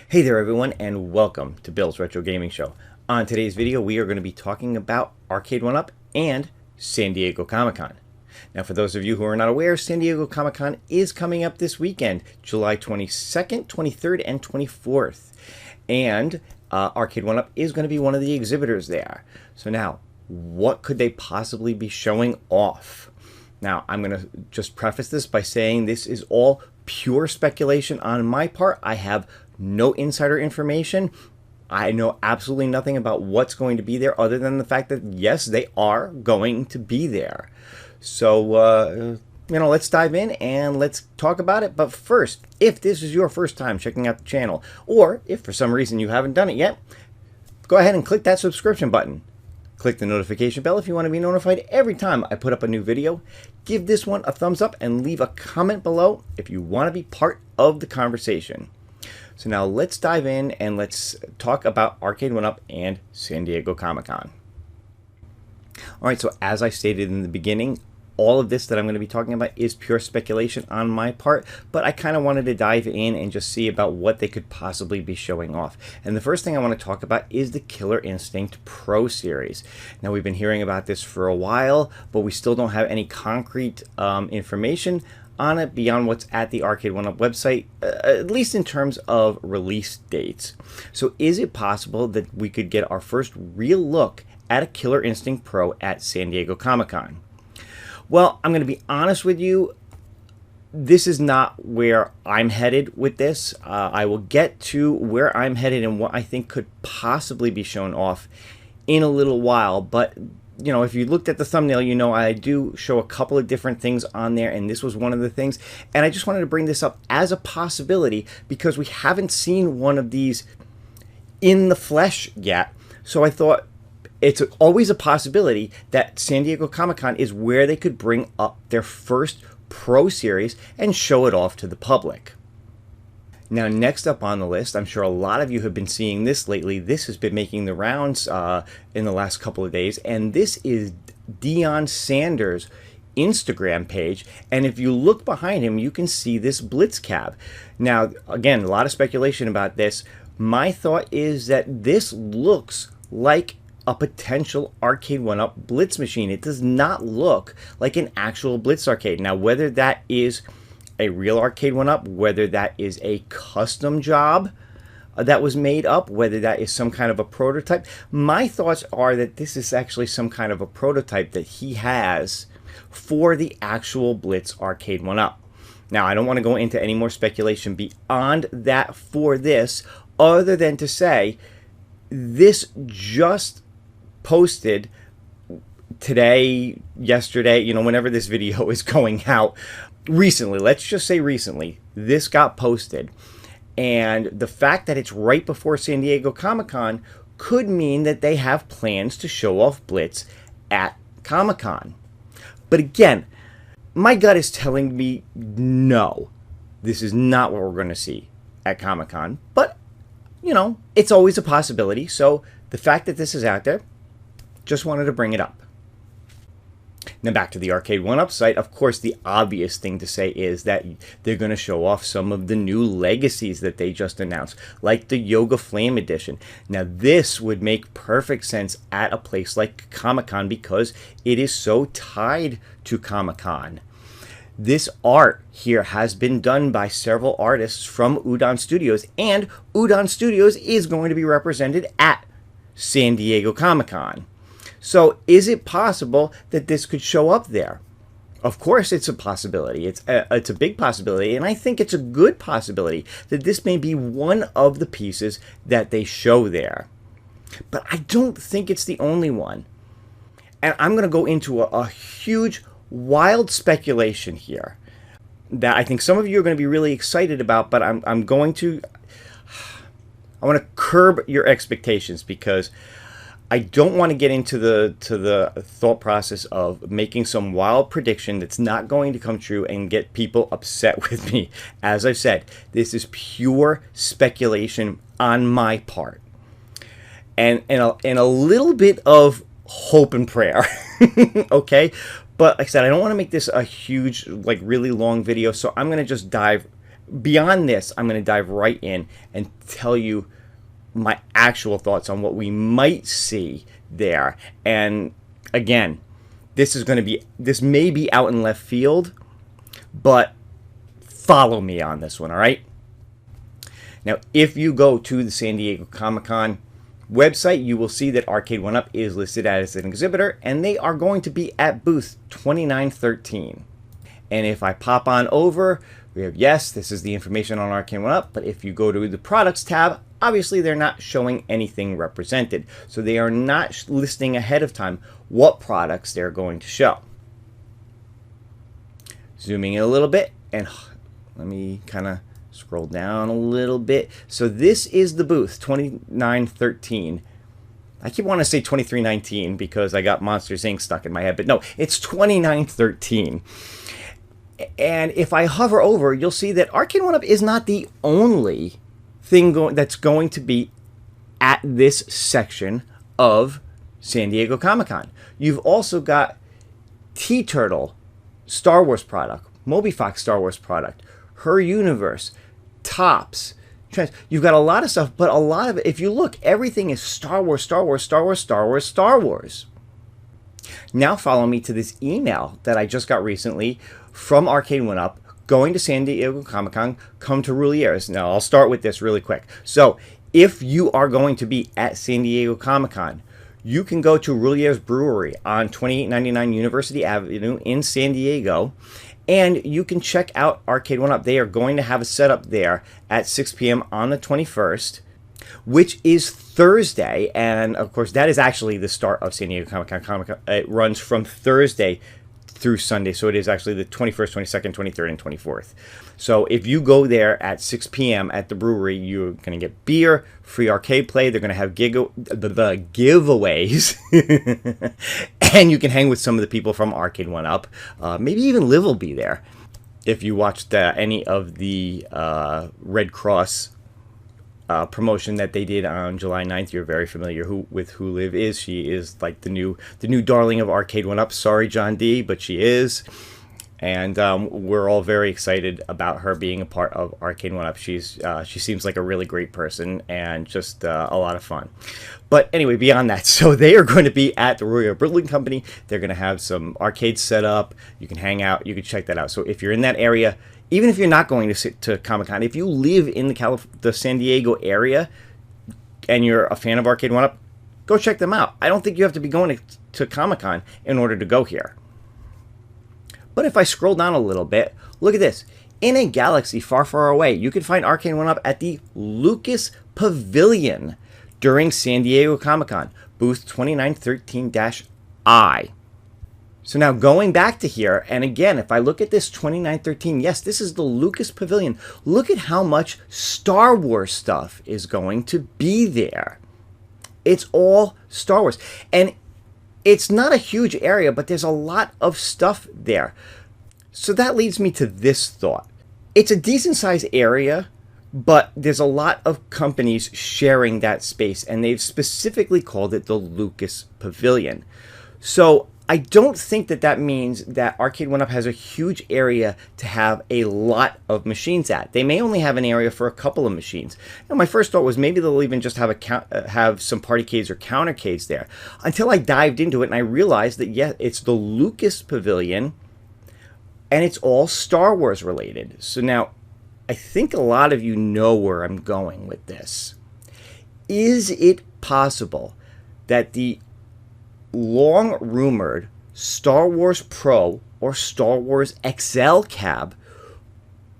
Hey there everyone, and welcome to Bill's Retro Gaming Show. On today's video we are going to be talking about Arcade1up and San Diego Comic-Con. Now for those of you who are not aware, San Diego Comic-Con is coming up this weekend, July 22nd, 23rd, and 24th. And Arcade1up is going to be one of the exhibitors there. So now, what could they possibly be showing off? Now, I'm going to just preface this by saying this is all pure speculation on my part. I have no insider information. I know absolutely nothing about what's going to be there other than the fact that, yes, they are going to be there. So, let's dive in and let's talk about it. But first, if this is your first time checking out the channel, or if for some reason you haven't done it yet, go ahead and click that subscription button. Click the notification bell if you want to be notified every time I put up a new video. Give this one a thumbs up and leave a comment below if you want to be part of the conversation. So now let's dive in and let's talk about Arcade1up and San Diego Comic-Con. Alright, so as I stated in the beginning, all of this that I'm going to be talking about is pure speculation on my part, but I kind of wanted to dive in and just see about what they could possibly be showing off. And the first thing I want to talk about is the Killer Instinct Pro Series. Now, we've been hearing about this for a while, but we still don't have any concrete information on it beyond what's at the Arcade1up website, at least in terms of release dates. So is it possible that we could get our first real look at a Killer Instinct Pro at San Diego Comic-Con? Well, I'm going to be honest with you, this is not where I'm headed with this. I will get to where I'm headed and what I think could possibly be shown off in a little while, but you know, if you looked at the thumbnail, you know I do show a couple of different things on there, and this was one of the things. And I just wanted to bring this up as a possibility because we haven't seen one of these in the flesh yet. So I thought it's always a possibility that San Diego Comic-Con is where they could bring up their first Pro Series and show it off to the public. Now, next up on the list, I'm sure a lot of you have been seeing this lately. This has been making the rounds in the last couple of days, and this is Deion Sanders' Instagram page. And if you look behind him, you can see this Blitz cab. Now, again, a lot of speculation about this. My thought is that this looks like a potential Arcade1up Blitz machine. It does not look like an actual Blitz arcade. Now, whether that is a real Arcade1up, whether that is a custom job that was made up, whether that is some kind of a prototype, my thoughts are that this is actually some kind of a prototype that he has for the actual Blitz Arcade1up. Now, I don't want to go into any more speculation beyond that for this, other than to say this just posted today, yesterday, whenever this video is going out. Recently, let's just say recently, this got posted. And the fact that it's right before San Diego Comic-Con could mean that they have plans to show off Blitz at Comic-Con. But again, my gut is telling me no, this is not what we're going to see at Comic-Con. But, it's always a possibility. So the fact that this is out there, just wanted to bring it up. Now back to the Arcade1up site, of course the obvious thing to say is that they're going to show off some of the new legacies that they just announced, like the Yoga Flame Edition. Now this would make perfect sense at a place like Comic-Con because it is so tied to Comic-Con. This art here has been done by several artists from Udon Studios, and Udon Studios is going to be represented at San Diego Comic-Con. So is it possible that this could show up there? Of course it's a possibility. It's a big possibility, and I think it's a good possibility that this may be one of the pieces that they show there. But I don't think it's the only one. And I'm going to go into a huge, wild speculation here that I think some of you are going to be really excited about, but I want to curb your expectations because I don't want to get into the thought process of making some wild prediction that's not going to come true and get people upset with me. As I've said, this is pure speculation on my part, and a little bit of hope and prayer. Okay, but like I said, I don't want to make this a huge, really long video, so I'm going to just dive beyond this, I'm going to dive right in and tell you my actual thoughts on what we might see there. And again, this may be out in left field, but follow me on this one, all right? Now, if you go to the San Diego Comic-Con website, you will see that Arcade1up is listed as an exhibitor, and they are going to be at booth 2913. And if I pop on over, we have, yes, this is the information on Arcade1up, but if you go to the products tab, obviously they're not showing anything represented. So they are not listing ahead of time what products they're going to show. Zooming in a little bit, and let me kind of scroll down a little bit. So this is the booth, 2913. I keep wanting to say 2319 because I got Monsters Inc. stuck in my head, but no, it's 2913. And if I hover over, you'll see that Arcade1up is not the only thing that's going to be at this section of San Diego Comic-Con. You've also got T-Turtle Star Wars product, Moby Fox Star Wars product, Her Universe, Tops. You've got a lot of stuff, but a lot of it, if you look, everything is Star Wars, Star Wars, Star Wars, Star Wars, Star Wars. Now follow me to this email that I just got recently from Arcade1up going to San Diego Comic-Con, come to Rulier's. Now, I'll start with this really quick. So, if you are going to be at San Diego Comic-Con, you can go to Rulier's Brewery on 2899 University Avenue in San Diego, and you can check out Arcade1up. They are going to have a setup there at 6 p.m. on the 21st, which is Thursday, and of course, that is actually the start of San Diego Comic-Con. It runs from Thursday through Sunday, so it is actually the 21st, 22nd, 23rd, and 24th. So if you go there at 6 p.m. at the brewery, you're going to get beer, free arcade play. They're going to have the giveaways, and you can hang with some of the people from Arcade1up. Maybe even Liv will be there. If you watched any of the Red Cross promotion that they did on July 9th, you're very familiar with who Liv is. She is like the new darling of Arcade1up. Sorry, John D, but she is. And we're all very excited about her being a part of Arcade1up. She seems like a really great person and just a lot of fun. But anyway, beyond that, so they are going to be at the Royal Brewing Company. They're going to have some arcades set up. You can hang out. You can check that out. So if you're in that area, even if you're not going to Comic-Con, if you live in the San Diego area and you're a fan of Arcade1up, go check them out. I don't think you have to be going to Comic-Con in order to go here. But if I scroll down a little bit, look at this. In a galaxy far, far away, you can find Arcade1up at the Lucas Pavilion during San Diego Comic-Con, booth 2913-I. So now going back to here, and again, if I look at this 2913, yes, this is the Lucas Pavilion. Look at how much Star Wars stuff is going to be there. It's all Star Wars. And it's not a huge area, but there's a lot of stuff there. So that leads me to this thought. It's a decent sized area, but there's a lot of companies sharing that space, and they've specifically called it the Lucas Pavilion. So I don't think that means that Arcade1up has a huge area to have a lot of machines at. They may only have an area for a couple of machines. Now, my first thought was maybe they'll even just have some partycades or countercades there. Until I dived into it and I realized that, yeah, it's the Lucas Pavilion, and it's all Star Wars related. So now, I think a lot of you know where I'm going with this. Is it possible that the long-rumored Star Wars Pro or Star Wars XL cab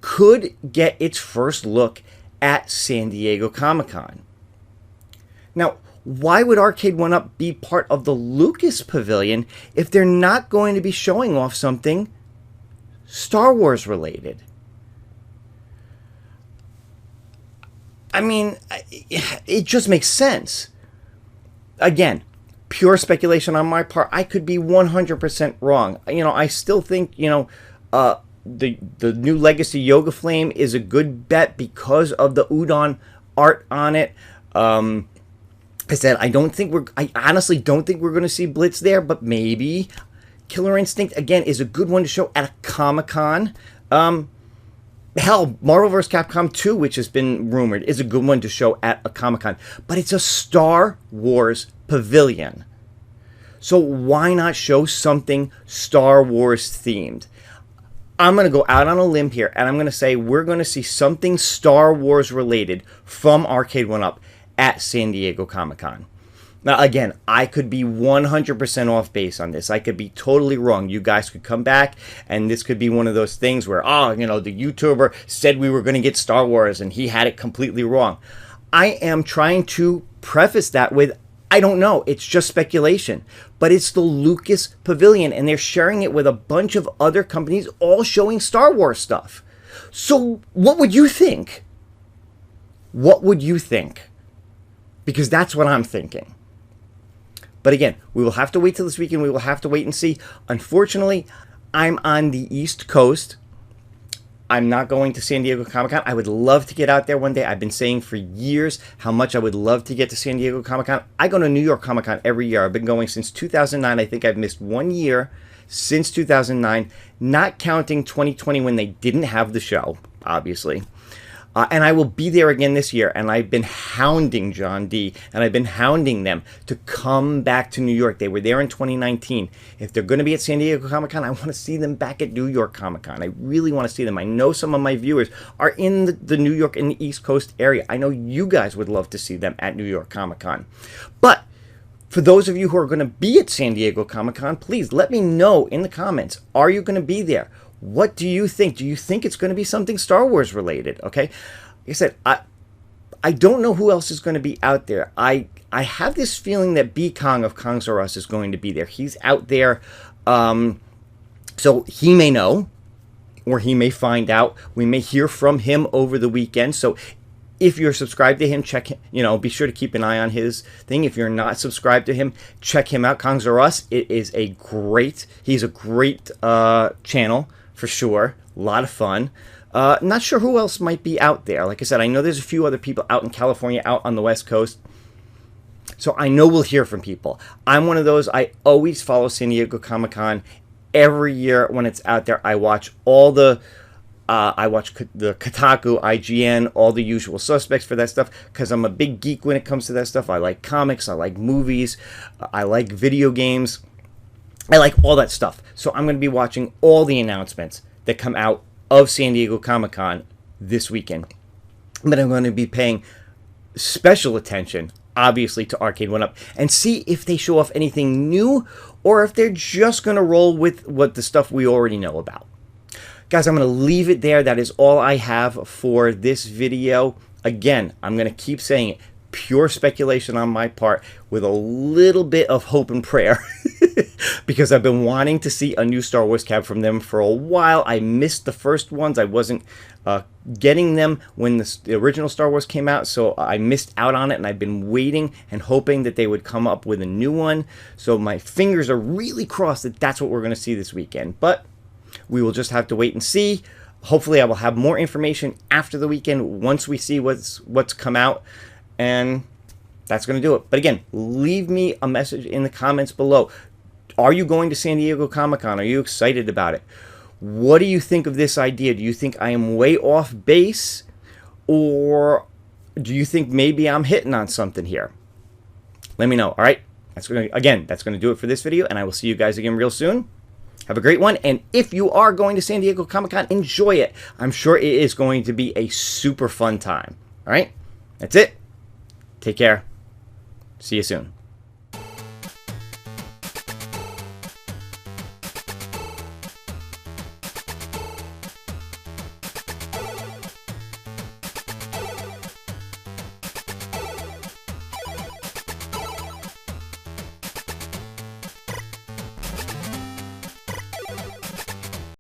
could get its first look at San Diego Comic-Con? Now, why would Arcade1up be part of the Lucas Pavilion if they're not going to be showing off something Star Wars related? I mean, it just makes sense. Again, pure speculation on my part. I could be 100% wrong. You know, I still think, you know, the new Legacy Yoga Flame is a good bet because of the udon art on it. I said I honestly don't think we're going to see Blitz there, but maybe. Killer Instinct again is a good one to show at a Comic-Con. Hell, Marvel vs. Capcom 2, which has been rumored, is a good one to show at a Comic-Con. But it's a Star Wars Pavilion. So why not show something Star Wars themed? I'm going to go out on a limb here, and I'm going to say we're going to see something Star Wars related from Arcade1up at San Diego Comic-Con. Now, again, I could be 100% off base on this. I could be totally wrong. You guys could come back, and this could be one of those things where, oh, you know, the YouTuber said we were going to get Star Wars, and he had it completely wrong. I am trying to preface that with, I don't know. It's just speculation. But it's the Lucas Pavilion, and they're sharing it with a bunch of other companies, all showing Star Wars stuff. So what would you think? What would you think? Because that's what I'm thinking. But again, we will have to wait till this weekend. We will have to wait and see. Unfortunately, I'm on the East Coast. I'm not going to San Diego Comic-Con. I would love to get out there one day. I've been saying for years how much I would love to get to San Diego Comic-Con. I go to New York Comic-Con every year. I've been going since 2009. I think I've missed 1 year since 2009, not counting 2020 when they didn't have the show, obviously. And I will be there again this year, and I've been hounding John D, and I've been hounding them to come back to New York. They were there in 2019. If they're going to be at San Diego Comic-Con, I want to see them back at New York Comic-Con. I really want to see them. I know some of my viewers are in the New York and the East Coast area. I know you guys would love to see them at New York Comic-Con. But for those of you who are going to be at San Diego Comic-Con, please let me know in the comments. Are you going to be there? What do you think? Do you think it's going to be something Star Wars related? Okay, like I said, I don't know who else is going to be out there. I have this feeling that B Kong of Kongs R Us is going to be there. He's out there, so he may know, or he may find out. We may hear from him over the weekend. So if you're subscribed to him, check him, be sure to keep an eye on his thing. If you're not subscribed to him, check him out. Kongs R Us. He's a great channel. For sure. A lot of fun. Not sure who else might be out there. Like I said, I know there's a few other people out in California, out on the West Coast. So I know we'll hear from people. I'm one of those. I always follow San Diego Comic-Con. Every year when it's out there, I watch all the Kotaku, IGN, all the usual suspects for that stuff, because I'm a big geek when it comes to that stuff. I like comics. I like movies. I like video games. I like all that stuff. So I'm going to be watching all the announcements that come out of San Diego Comic-Con this weekend. But I'm going to be paying special attention, obviously, to Arcade1up and see if they show off anything new or if they're just going to roll with what the stuff we already know about. Guys, I'm going to leave it there. That is all I have for this video. Again, I'm going to keep saying it. Pure speculation on my part with a little bit of hope and prayer because I've been wanting to see a new Star Wars cab from them for a while. I missed the first ones. I wasn't getting them when the original Star Wars came out, so I missed out on it, and I've been waiting and hoping that they would come up with a new one. So my fingers are really crossed that that's what we're going to see this weekend, but we will just have to wait and see. Hopefully I will have more information after the weekend once we see what's come out. And that's going to do it. But again, leave me a message in the comments below. Are you going to San Diego Comic-Con? Are you excited about it? What do you think of this idea? Do you think I am way off base? Or do you think maybe I'm hitting on something here? Let me know. All right. That's going to do it for this video. And I will see you guys again real soon. Have a great one. And if you are going to San Diego Comic-Con, enjoy it. I'm sure it is going to be a super fun time. All right. That's it. Take care. See you soon.